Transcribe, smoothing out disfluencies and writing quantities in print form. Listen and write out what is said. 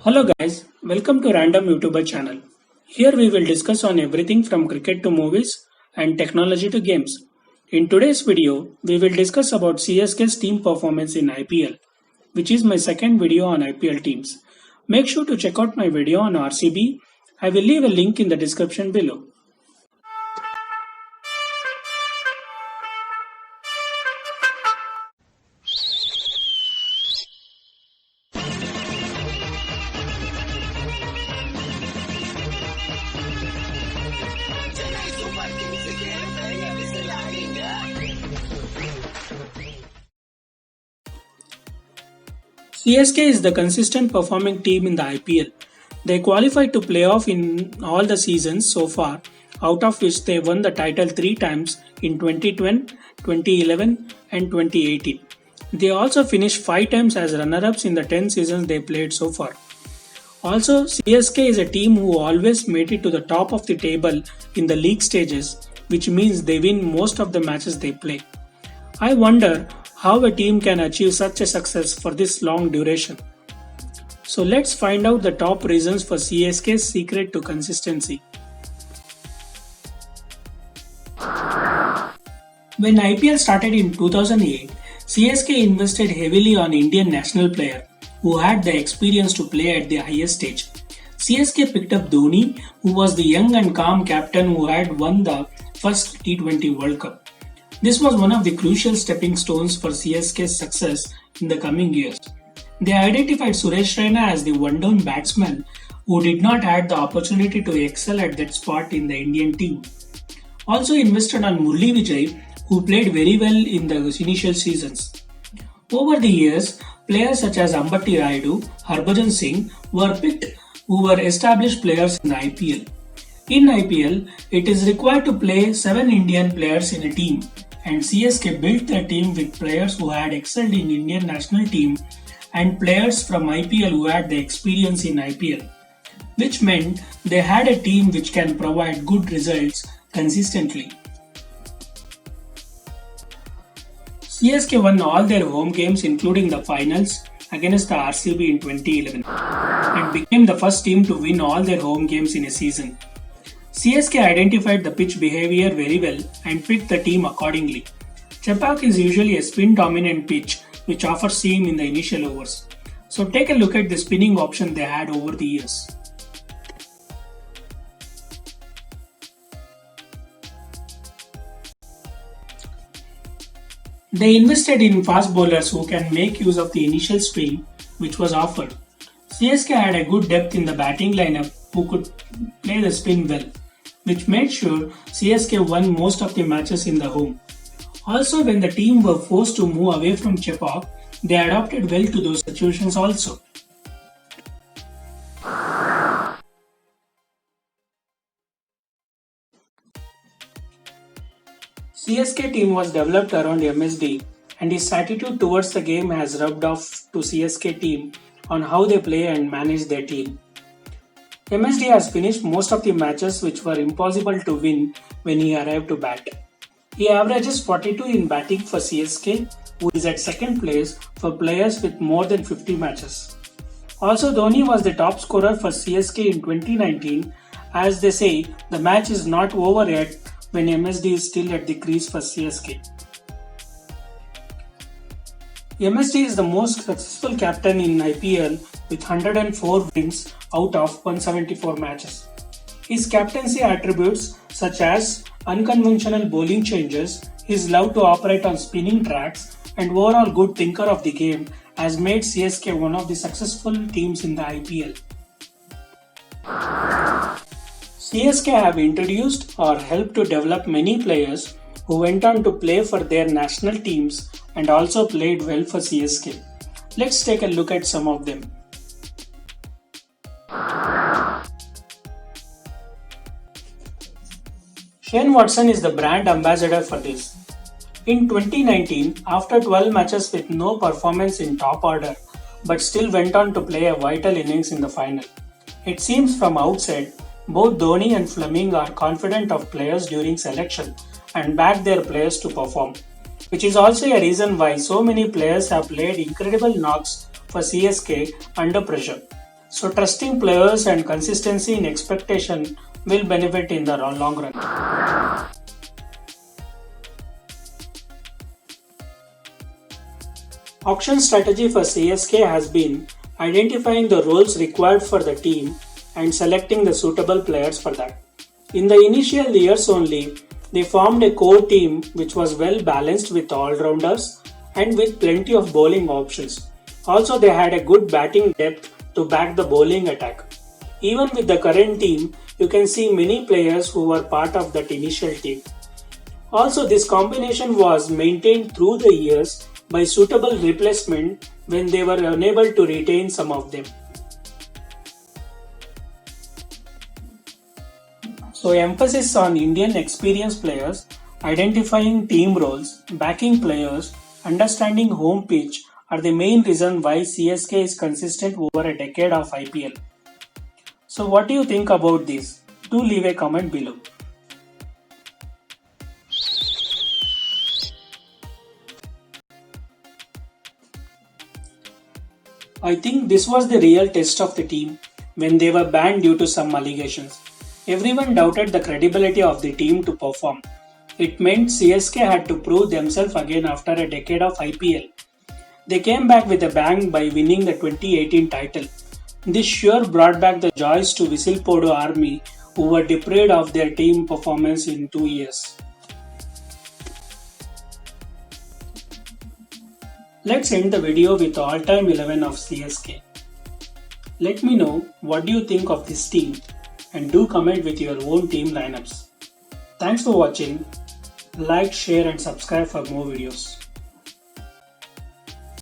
Hello guys, welcome to Random YouTuber channel. Here we will discuss on everything from cricket to movies and technology to games. In today's video, we will discuss about CSK's team performance in IPL, which is my second video on IPL teams. Make sure to check out my video on RCB. I will leave a link in the description below. CSK is the consistent performing team in the IPL. They qualified to playoff in all the seasons so far, out of which they won the title 3 times in 2010, 2011 and 2018. They also finished 5 times as runner-ups in the 10 seasons they played so far. Also, CSK is a team who always made it to the top of the table in the league stages, which means they win most of the matches they play. I wonder how a team can achieve such a success for this long duration. So let's find out the top reasons for CSK's secret to consistency. When IPL started in 2008, CSK invested heavily on Indian national player who had the experience to play at the highest stage. CSK picked up Dhoni, who was the young and calm captain who had won the first T20 World Cup. This was one of the crucial stepping stones for CSK's success in the coming years. They identified Suresh Raina as the one-down batsman who did not have the opportunity to excel at that spot in the Indian team. Also invested on Murli Vijay, who played very well in the initial seasons. Over the years, players such as Ambati Rayudu, Harbhajan Singh were picked who were established players in the IPL. In IPL, it is required to play 7 Indian players in a team, and CSK built their team with players who had excelled in Indian national team and players from IPL who had the experience in IPL, which meant they had a team which can provide good results consistently. CSK won all their home games including the finals against the RCB in 2011 and became the first team to win all their home games in a season. CSK identified the pitch behavior very well and picked the team accordingly. Chepauk is usually a spin-dominant pitch which offers seam in the initial overs. So take a look at the spinning option they had over the years. They invested in fast bowlers who can make use of the initial spin which was offered. CSK had a good depth in the batting lineup who could play the spin well, which made sure CSK won most of the matches in the home. Also, when the team were forced to move away from Chepauk, they adapted well to those situations also. CSK team was developed around MSD and his attitude towards the game has rubbed off to CSK team on how they play and manage their team. MSD has finished most of the matches which were impossible to win when he arrived to bat. He averages 42 in batting for CSK, who is at second place for players with more than 50 matches. Also, Dhoni was the top scorer for CSK in 2019. As they say, the match is not over yet when MSD is still at the crease for CSK. MSD is the most successful captain in IPL with 104 wins out of 174 matches. His captaincy attributes such as unconventional bowling changes, his love to operate on spinning tracks, and overall good thinker of the game has made CSK one of the successful teams in the IPL. CSK have introduced or helped to develop many players who went on to play for their national teams and also played well for CSK. Let's take a look at some of them. Shane Watson is the brand ambassador for this. In 2019, after 12 matches with no performance in top order, but still went on to play a vital innings in the final. It seems from outside, both Dhoni and Fleming are confident of players during selection and back their players to perform, which is also a reason why so many players have played incredible knocks for CSK under pressure. So trusting players and consistency in expectation will benefit in the long run. Auction strategy for CSK has been identifying the roles required for the team and selecting the suitable players for that. In the initial years only, they formed a core team which was well balanced with all-rounders and with plenty of bowling options. Also, they had a good batting depth to back the bowling attack. Even with the current team, you can see many players who were part of that initial team. Also, this combination was maintained through the years by suitable replacement when they were unable to retain some of them. So emphasis on Indian experienced players, identifying team roles, backing players, understanding home pitch are the main reason why CSK is consistent over a decade of IPL. So what do you think about this? Do leave a comment below. I think this was the real test of the team when they were banned due to some allegations. Everyone doubted the credibility of the team to perform. It meant CSK had to prove themselves again after a decade of IPL. They came back with a bang by winning the 2018 title. This sure brought back the joys to Whistle-Podo Army, who were deprived of their team performance in 2 years. Let's end the video with the all-time 11 of CSK. Let me know what do you think of this team and do comment with your own team lineups. Thanks for watching. Like, share and subscribe for more videos.